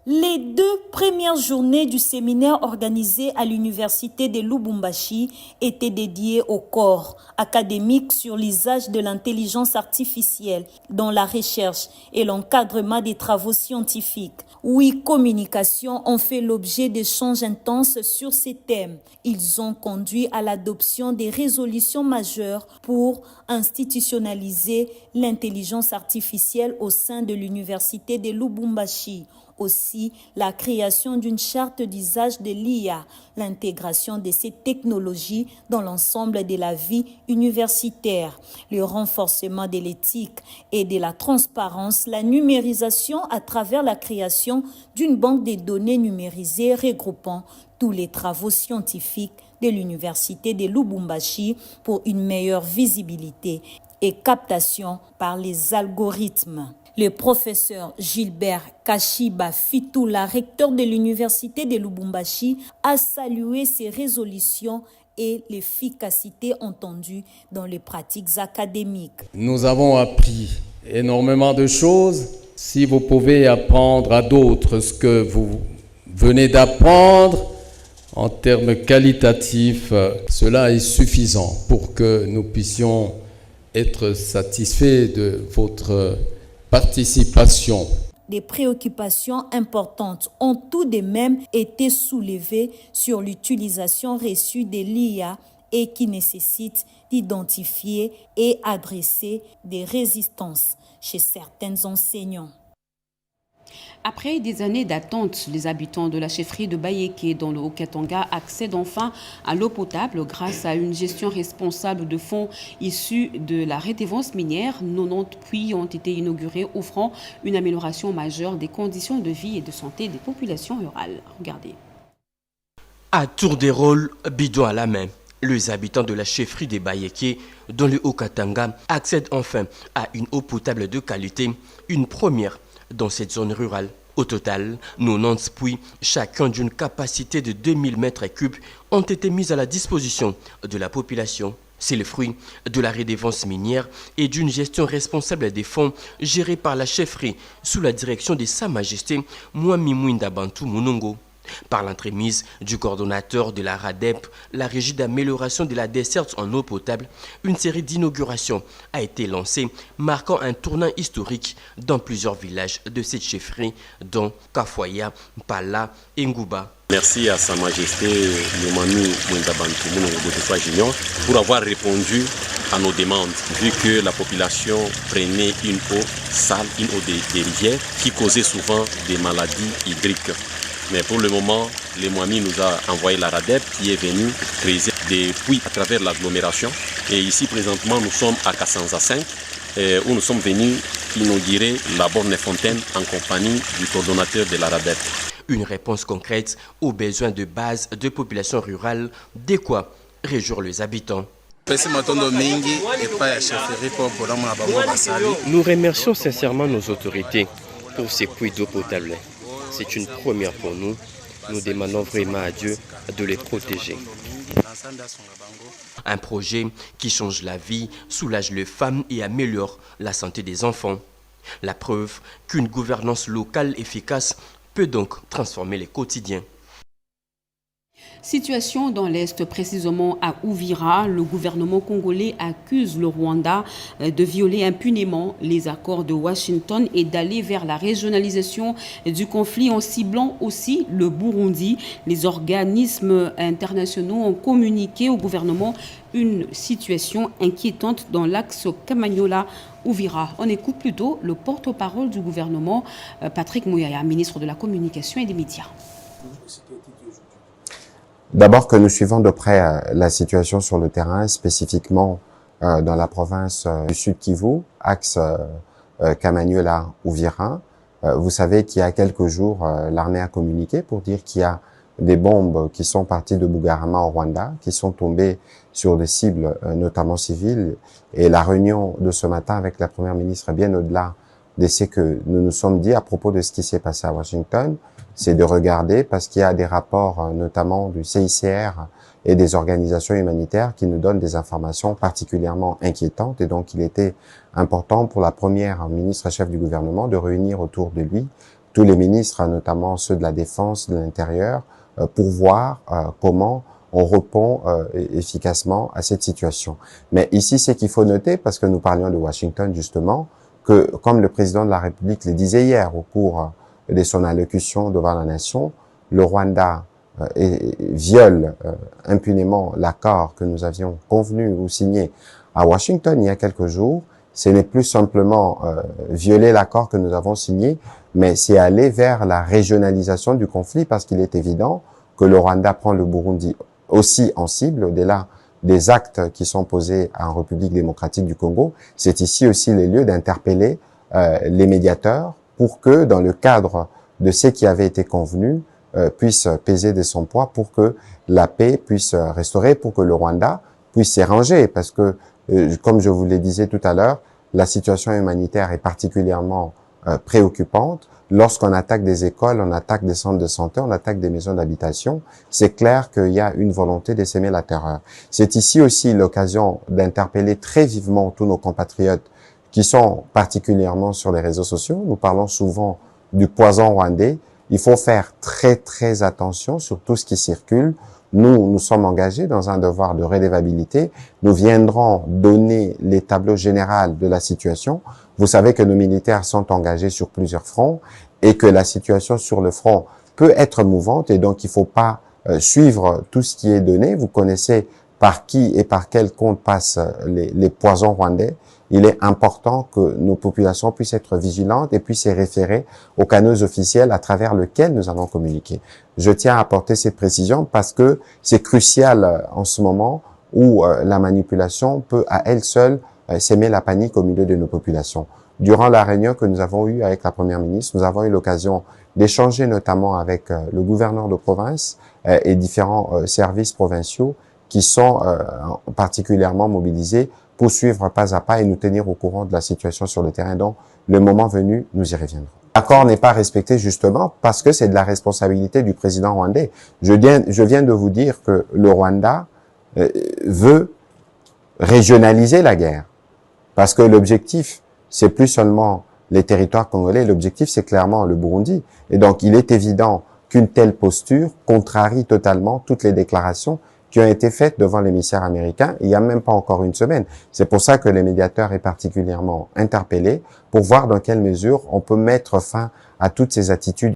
G: Les 2 premières journées du séminaire organisé à l'université de Lubumbashi étaient dédiées au corps académique sur l'usage de l'intelligence artificielle dans la recherche et l'encadrement des travaux scientifiques. 8 communications ont fait l'objet d'échanges intenses sur ces thèmes. Ils ont conduit à l'adoption des résolutions majeures pour institutionnaliser l'intelligence artificielle au sein de l'université de Lubumbashi. Aussi, la création d'une charte d'usage de l'IA, l'intégration de ces technologies dans l'ensemble de la vie universitaire, le renforcement de l'éthique et de la transparence, la numérisation à travers la création d'une banque de données numérisées regroupant tous les travaux scientifiques de l'université de Lubumbashi pour une meilleure visibilité et captation par les algorithmes. Le professeur Gilbert Kashiba Fitoula, recteur de l'université de Lubumbashi, a salué ces résolutions et l'efficacité entendue dans les pratiques académiques.
O: Nous avons appris énormément de choses. Si vous pouvez apprendre à d'autres ce que vous venez d'apprendre en termes qualitatifs, cela est suffisant pour que nous puissions être satisfaits de votre participation.
G: Des préoccupations importantes ont tout de même été soulevées sur l'utilisation reçue de l'IA et qui nécessite d'identifier et adresser des résistances chez certains enseignants.
B: Après des années d'attente, les habitants de la chefferie de Bayeke dans le Haut-Katanga accèdent enfin à l'eau potable grâce à une gestion responsable de fonds issus de la redevance minière. 90 puits ont été inaugurés, offrant une amélioration majeure des conditions de vie et de santé des populations rurales. Regardez.
P: À tour de rôle, bidon à la main, les habitants de la chefferie de Bayeke dans le Haut-Katanga accèdent enfin à une eau potable de qualité, une première dans cette zone rurale. Au total, 90 puits, chacun d'une capacité de 2000 mètres cubes, ont été mis à la disposition de la population. C'est le fruit de la redevance minière et d'une gestion responsable des fonds gérés par la chefferie sous la direction de Sa Majesté Mwami Mwinda Bantu Munongo. Par l'entremise du coordonnateur de la RADEP, la régie d'amélioration de la desserte en eau potable, une série d'inaugurations a été lancée, marquant un tournant historique dans plusieurs villages de cette chefferie, dont Kafoya, Pala et Ngouba.
Q: Merci à Sa Majesté Mwami Mwinda Bantu Munongo Junior pour avoir répondu à nos demandes, vu que la population prenait une eau sale, une eau des rivières, qui causait souvent des maladies hydriques. Mais pour le moment, le Mwami nous a envoyé la RADEP qui est venue creuser des puits à travers l'agglomération. Et ici, présentement, nous sommes à Kassanza 5, où nous sommes venus inaugurer la borne fontaine en compagnie du coordonnateur de la RADEP.
P: Une réponse concrète aux besoins de base de populations rurales, de quoi réjouir les habitants. Nous remercions sincèrement nos autorités pour ces puits d'eau potable. C'est une première pour nous. Nous demandons vraiment à Dieu de les protéger. Un projet qui change la vie, soulage les femmes et améliore la santé des enfants. La preuve qu'une gouvernance locale efficace peut donc transformer les quotidiens.
B: Situation dans l'Est, précisément à Uvira, le gouvernement congolais accuse le Rwanda de violer impunément les accords de Washington et d'aller vers la régionalisation du conflit en ciblant aussi le Burundi. Les organismes internationaux ont communiqué au gouvernement une situation inquiétante dans l'axe Kamanyola-Uvira. On écoute plutôt le porte-parole du gouvernement, Patrick Mouyaya, ministre de la Communication et des Médias.
C: D'abord que nous suivons de près la situation sur le terrain, spécifiquement dans la province du Sud Kivu, axe Kamanyola-Uvira. Vous savez qu'il y a quelques jours, l'armée a communiqué pour dire qu'il y a des bombes qui sont parties de Bugarama au Rwanda, qui sont tombées sur des cibles, notamment civiles. Et la réunion de ce matin avec la Première ministre est bien au-delà de ce que nous nous sommes dit à propos de ce qui s'est passé à Washington. C'est de regarder, parce qu'il y a des rapports notamment du CICR et des organisations humanitaires qui nous donnent des informations particulièrement inquiétantes. Et donc, il était important pour la Première ministre chef du gouvernement de réunir autour de lui tous les ministres, notamment ceux de la Défense, de l'Intérieur, pour voir comment on répond efficacement à cette situation. Mais ici, c'est qu'il faut noter, parce que nous parlions de Washington justement, que comme le président de la République le disait hier au cours de son allocution devant la nation, le Rwanda viole impunément l'accord que nous avions convenu ou signé à Washington il y a quelques jours. Ce n'est plus simplement violer l'accord que nous avons signé, mais c'est aller vers la régionalisation du conflit, parce qu'il est évident que le Rwanda prend le Burundi aussi en cible, au-delà des actes qui sont posés en République démocratique du Congo. C'est ici aussi les lieux d'interpeller les médiateurs pour que, dans le cadre de ce qui avait été convenu, puisse peser de son poids pour que la paix puisse restaurer, pour que le Rwanda puisse s'arranger. Parce que, comme je vous le disais tout à l'heure, la situation humanitaire est particulièrement préoccupante. Lorsqu'on attaque des écoles, on attaque des centres de santé, on attaque des maisons d'habitation, c'est clair qu'il y a une volonté de s'aimer la terreur. C'est ici aussi l'occasion d'interpeller très vivement tous nos compatriotes qui sont particulièrement sur les réseaux sociaux. Nous parlons souvent du poison rwandais. Il faut faire très très attention sur tout ce qui circule. Nous sommes engagés dans un devoir de redevabilité. Nous viendrons donner les tableaux généraux de la situation. Vous savez que nos militaires sont engagés sur plusieurs fronts et que la situation sur le front peut être mouvante, et donc il ne faut pas suivre tout ce qui est donné. Vous connaissez par qui et par quel compte passent les poisons rwandais. Il est important que nos populations puissent être vigilantes et puissent se référer aux canaux officiels à travers lesquels nous allons communiquer. Je tiens à apporter cette précision parce que c'est crucial en ce moment où la manipulation peut à elle seule s'aimer la panique au milieu de nos populations. Durant la réunion que nous avons eue avec la Première ministre, nous avons eu l'occasion d'échanger notamment avec le gouverneur de province et différents services provinciaux qui sont particulièrement mobilisés pour suivre pas à pas et nous tenir au courant de la situation sur le terrain. Donc, le moment venu, nous y reviendrons. L'accord n'est pas respecté justement parce que c'est de la responsabilité du président rwandais. Je viens de vous dire que le Rwanda veut régionaliser la guerre. Parce que l'objectif, c'est plus seulement les territoires congolais, l'objectif, c'est clairement le Burundi. Et donc, il est évident qu'une telle posture contrarie totalement toutes les déclarations qui ont été faites devant l'émissaire américain il n'y a même pas encore une semaine. C'est pour ça que le médiateur est particulièrement interpellé pour voir dans quelle mesure on peut mettre fin à toutes ces attitudes.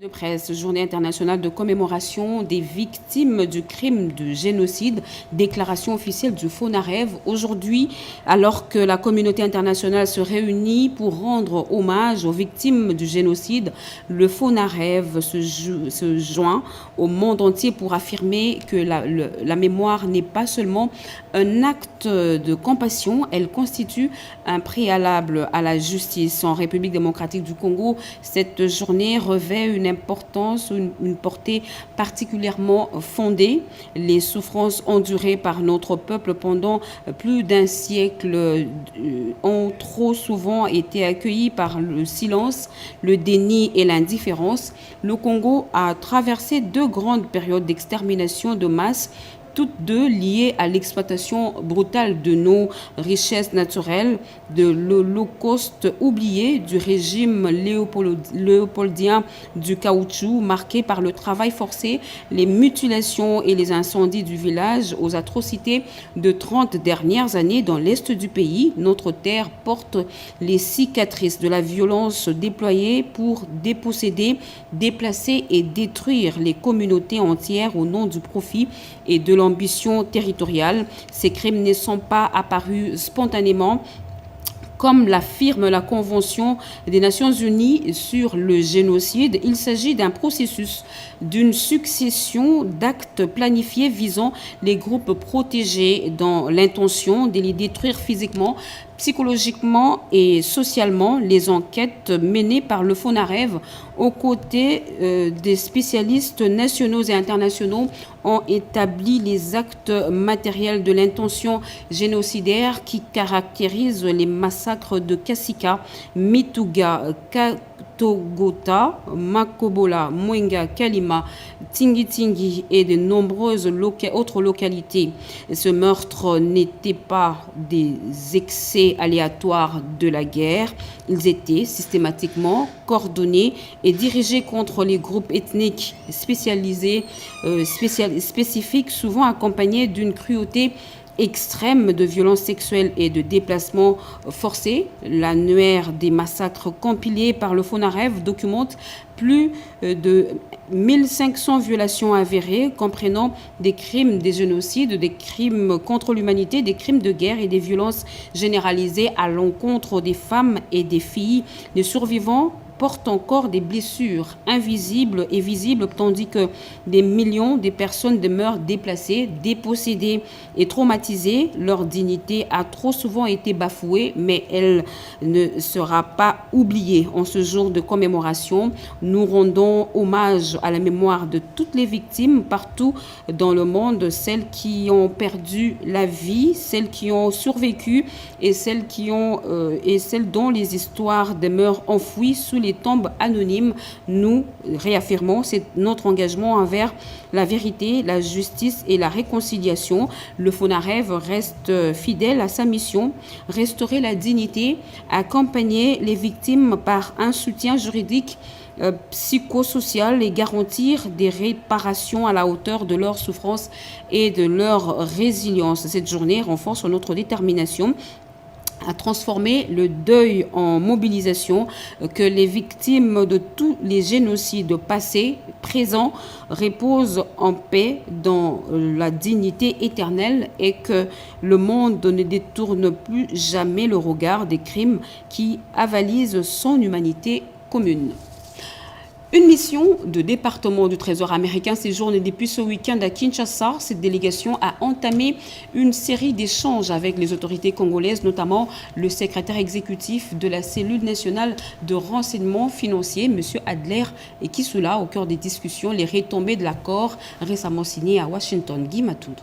B: De presse, journée internationale de commémoration des victimes du crime de génocide, déclaration officielle du FONAREV. Aujourd'hui, alors que la communauté internationale se réunit pour rendre hommage aux victimes du génocide, le FONAREV se joint au monde entier pour affirmer que la mémoire n'est pas seulement un acte de compassion, elle constitue un préalable à la justice. En République démocratique du Congo, cette journée revêt une importance, une portée particulièrement fondée. Les souffrances endurées par notre peuple pendant plus d'un siècle ont trop souvent été accueillies par le silence, le déni et l'indifférence. Le Congo a traversé deux grandes périodes d'extermination de masse toutes deux liées à l'exploitation brutale de nos richesses naturelles, de l'Holocauste oublié du régime léopoldien du caoutchouc, marqué par le travail forcé, les mutilations et les incendies du village, aux atrocités de 30 dernières années dans l'est du pays. Notre terre porte les cicatrices de la violence déployée pour déposséder, déplacer et détruire les communautés entières au nom du profit et de l'ambition territoriale. Ces crimes ne sont pas apparus spontanément. Comme l'affirme la Convention des Nations Unies sur le génocide, il s'agit d'un processus, d'une succession d'actes planifiés visant les groupes protégés dans l'intention de les détruire physiquement, psychologiquement et socialement. Les enquêtes menées par le FONAREV aux côtés des spécialistes nationaux et internationaux ont établi les actes matériels de l'intention génocidaire qui caractérisent les massacres de Kasika, Mituga, Katogota, Makobola, Mwenga, Kalima, Tingi et de nombreuses autres localités. Ce meurtre n'était pas des excès aléatoires de la guerre. Ils étaient systématiquement coordonnés et dirigés contre les groupes ethniques spécifiques, souvent accompagnés d'une cruauté extrême de violences sexuelles et de déplacements forcés. L'annuaire des massacres compilés par le FONAREV documente plus de 1500 violations avérées, comprenant des crimes, des génocides, des crimes contre l'humanité, des crimes de guerre et des violences généralisées à l'encontre des femmes et des filles. Les survivants portent encore des blessures invisibles et visibles, tandis que des millions de personnes demeurent déplacées, dépossédées et traumatisées. Leur dignité a trop souvent été bafouée, mais elle ne sera pas oubliée. En ce jour de commémoration, nous rendons hommage à la mémoire de toutes les victimes partout dans le monde, celles qui ont perdu la vie, celles qui ont survécu et celles dont les histoires demeurent enfouies sous les tombes anonymes. Nous réaffirmons notre engagement envers la vérité, la justice et la réconciliation. Le FONAREV reste fidèle à sa mission, restaurer la dignité, accompagner les victimes par un soutien juridique, psychosocial et garantir des réparations à la hauteur de leur souffrance et de leur résilience. Cette journée renforce notre détermination à transformer le deuil en mobilisation, que les victimes de tous les génocides passés, présents, reposent en paix dans la dignité éternelle et que le monde ne détourne plus jamais le regard des crimes qui avalisent son humanité commune. Une mission de département du Trésor américain séjourne depuis ce week-end à Kinshasa. Cette délégation a entamé une série d'échanges avec les autorités congolaises, notamment le secrétaire exécutif de la cellule nationale de renseignement financier, M. Adler Kisula, au cœur des discussions, les retombées de l'accord récemment signé à Washington. Guy Matoudou.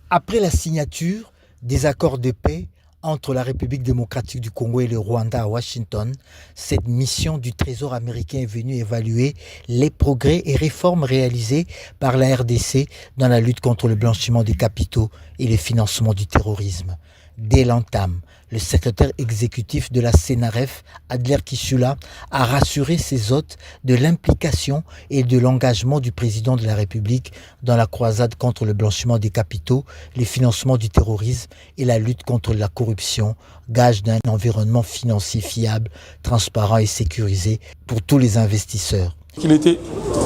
R: Après la signature des accords de paix entre la République démocratique du Congo et le Rwanda à Washington, cette mission du Trésor américain est venue évaluer les progrès et réformes réalisés par la RDC dans la lutte contre le blanchiment des capitaux et le financement du terrorisme. Dès l'entame, le secrétaire exécutif de la CNRF, Adler Kisula, a rassuré ses hôtes de l'implication et de l'engagement du président de la République dans la croisade contre le blanchiment des capitaux, le financement du terrorisme et la lutte contre la corruption, gage d'un environnement financier fiable, transparent et sécurisé pour tous les investisseurs.
S: Il était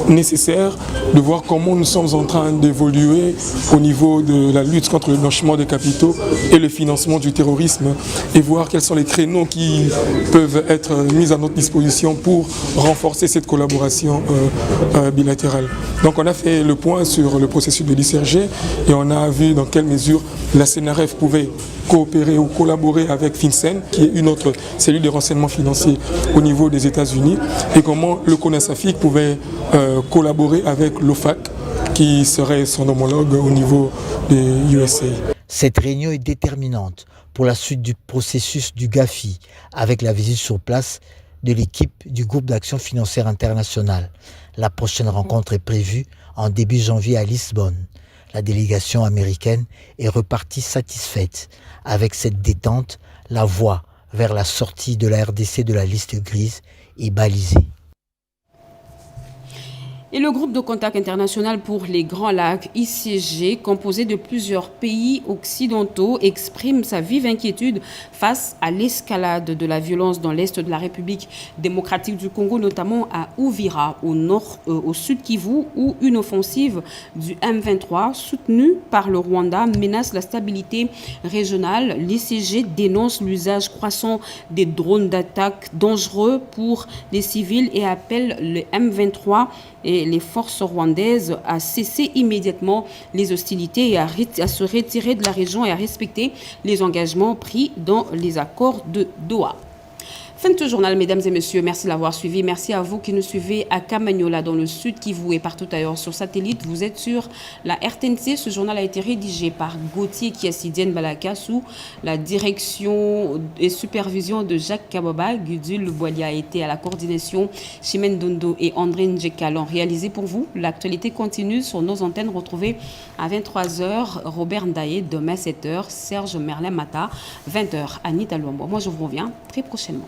S: nécessaire de voir comment nous sommes en train d'évoluer au niveau de la lutte contre le blanchiment des capitaux et le financement du terrorisme et voir quels sont les créneaux qui peuvent être mis à notre disposition pour renforcer cette collaboration bilatérale. Donc on a fait le point sur le processus de l'ICRG et on a vu dans quelle mesure la CNRF pouvait coopérer ou collaborer avec FinCEN, qui est une autre cellule de renseignement financier au niveau des États-Unis, et comment le CONASAFIC pouvait collaborer avec l'OFAC, qui serait son homologue au niveau des USA.
R: Cette réunion est déterminante pour la suite du processus du GAFI, avec la visite sur place de l'équipe du groupe d'action financière internationale. La prochaine rencontre est prévue en début janvier à Lisbonne. La délégation américaine est repartie satisfaite. Avec cette détente, la voie vers la sortie de la RDC de la liste grise est balisée.
B: Et le groupe de contact international pour les Grands Lacs, ICG, composé de plusieurs pays occidentaux, exprime sa vive inquiétude face à l'escalade de la violence dans l'est de la République démocratique du Congo, notamment à Uvira, au sud Kivu, où une offensive du M23, soutenue par le Rwanda, menace la stabilité régionale. L'ICG dénonce l'usage croissant des drones d'attaque dangereux pour les civils et appelle le M23 et les forces rwandaises à cesser immédiatement les hostilités et à se retirer de la région et à respecter les engagements pris dans les accords de Doha. Fin de ce journal, mesdames et messieurs. Merci de l'avoir suivi. Merci à vous qui nous suivez à Kamanyola, dans le sud Kivu et partout ailleurs sur satellite. Vous êtes sur la RTNC. Ce journal a été rédigé par Gauthier Kiasidienne Balaka sous la direction et supervision de Jacques Kaboba. Gudul Boilia a été à la coordination, Chimène Dondo et André Ndjeka l'ont réalisé pour vous. L'actualité continue sur nos antennes. Retrouvez à 23h Robert Ndaye, demain 7h Serge Merlin Mata, 20h Anita Luambo. Moi, je vous reviens très prochainement.